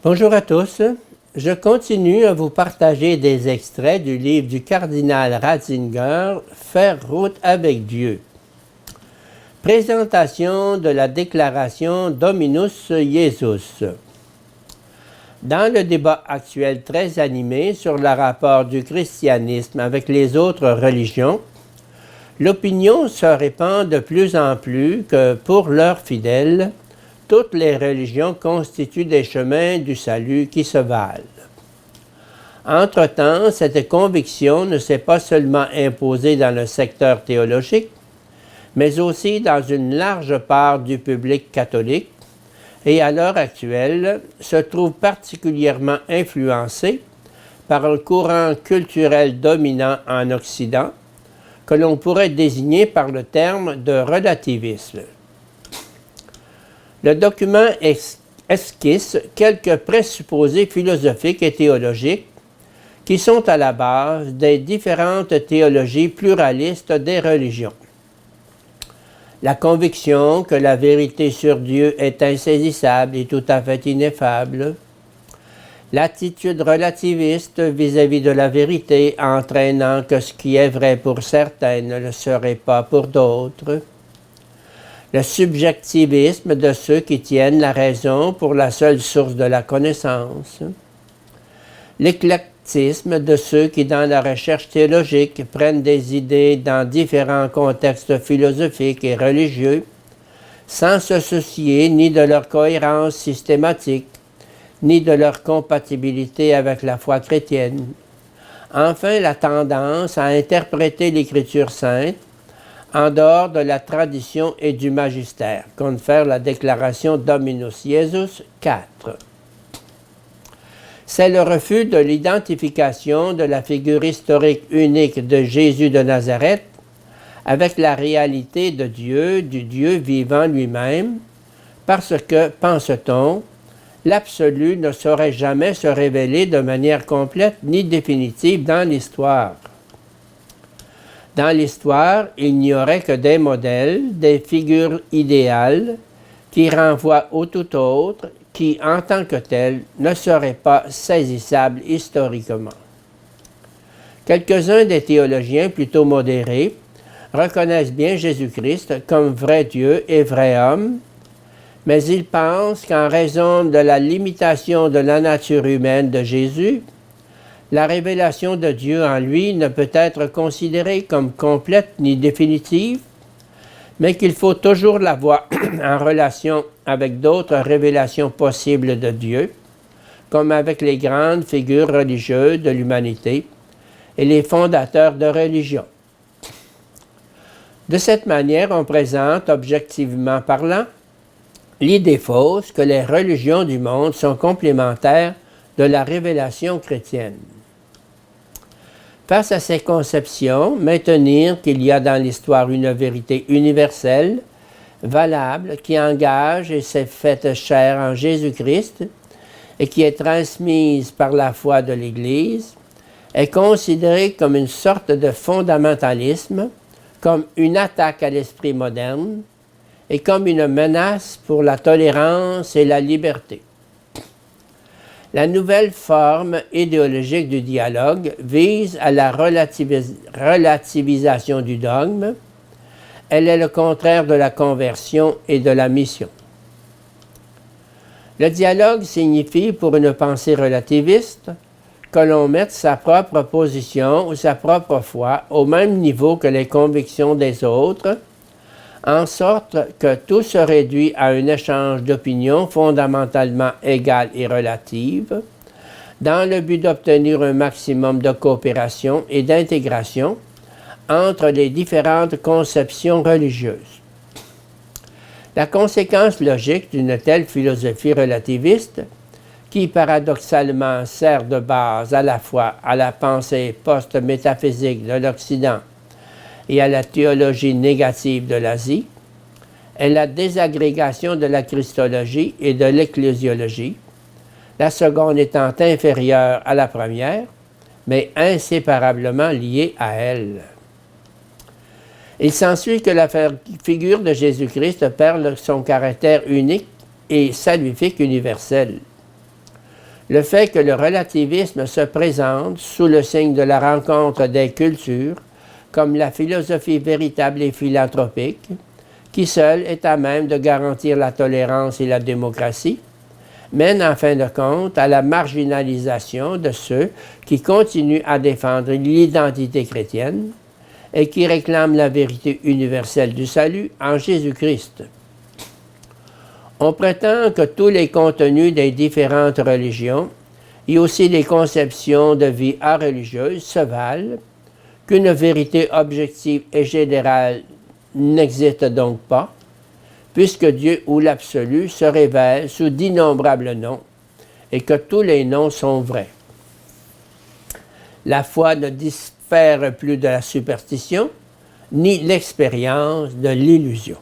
Bonjour à tous. Je continue à vous partager des extraits du livre du cardinal Ratzinger, Faire route avec Dieu. Présentation de la déclaration Dominus Iesus. Dans le débat actuel très animé sur le rapport du christianisme avec les autres religions, l'opinion se répand de plus en plus que pour leurs fidèles, toutes les religions constituent des chemins du salut qui se valent. Entre-temps, cette conviction ne s'est pas seulement imposée dans le secteur théologique, mais aussi dans une large part du public catholique, et à l'heure actuelle se trouve particulièrement influencée par un courant culturel dominant en Occident, que l'on pourrait désigner par le terme de relativisme. Le document esquisse quelques présupposés philosophiques et théologiques qui sont à la base des différentes théologies pluralistes des religions. La conviction que la vérité sur Dieu est insaisissable et tout à fait ineffable, l'attitude relativiste vis-à-vis de la vérité entraînant que ce qui est vrai pour certains ne le serait pas pour d'autres, le subjectivisme de ceux qui tiennent la raison pour la seule source de la connaissance, l'éclectisme de ceux qui, dans la recherche théologique, prennent des idées dans différents contextes philosophiques et religieux, sans se soucier ni de leur cohérence systématique, ni de leur compatibilité avec la foi chrétienne. Enfin, la tendance à interpréter l'Écriture sainte en dehors de la tradition et du magistère, confère la déclaration Dominus Iesus 4. C'est le refus de l'identification de la figure historique unique de Jésus de Nazareth avec la réalité de Dieu, du Dieu vivant lui-même, parce que, pense-t-on, l'absolu ne saurait jamais se révéler de manière complète ni définitive dans l'histoire. Dans l'histoire, il n'y aurait que des modèles, des figures idéales qui renvoient au tout autre, qui, en tant que tels, ne seraient pas saisissables historiquement. Quelques-uns des théologiens plutôt modérés reconnaissent bien Jésus-Christ comme vrai Dieu et vrai homme, mais ils pensent qu'en raison de la limitation de la nature humaine de Jésus, la révélation de Dieu en lui ne peut être considérée comme complète ni définitive, mais qu'il faut toujours la voir en relation avec d'autres révélations possibles de Dieu, comme avec les grandes figures religieuses de l'humanité et les fondateurs de religions. De cette manière, on présente, objectivement parlant, l'idée fausse que les religions du monde sont complémentaires de la révélation chrétienne. Face à ces conceptions, maintenir qu'il y a dans l'histoire une vérité universelle, valable, qui engage et s'est faite chair en Jésus-Christ et qui est transmise par la foi de l'Église, est considéré comme une sorte de fondamentalisme, comme une attaque à l'esprit moderne et comme une menace pour la tolérance et la liberté. La nouvelle forme idéologique du dialogue vise à la relativisation du dogme. Elle est le contraire de la conversion et de la mission. Le dialogue signifie, pour une pensée relativiste, que l'on mette sa propre position ou sa propre foi au même niveau que les convictions des autres, en sorte que tout se réduit à un échange d'opinions fondamentalement égales et relatives, dans le but d'obtenir un maximum de coopération et d'intégration entre les différentes conceptions religieuses. La conséquence logique d'une telle philosophie relativiste, qui paradoxalement sert de base à la fois à la pensée post-métaphysique de l'Occident et à la théologie négative de l'Asie, est la désagrégation de la christologie et de l'ecclésiologie, la seconde étant inférieure à la première, mais inséparablement liée à elle. Il s'ensuit que la figure de Jésus-Christ perd son caractère unique et salvifique universel. Le fait que le relativisme se présente sous le signe de la rencontre des cultures, comme la philosophie véritable et philanthropique, qui seule est à même de garantir la tolérance et la démocratie, mène en fin de compte à la marginalisation de ceux qui continuent à défendre l'identité chrétienne et qui réclament la vérité universelle du salut en Jésus-Christ. On prétend que tous les contenus des différentes religions et aussi les conceptions de vie religieuse se valent, qu'une vérité objective et générale n'existe donc pas, puisque Dieu ou l'absolu se révèle sous d'innombrables noms et que tous les noms sont vrais. La foi ne diffère plus de la superstition, ni l'expérience de l'illusion.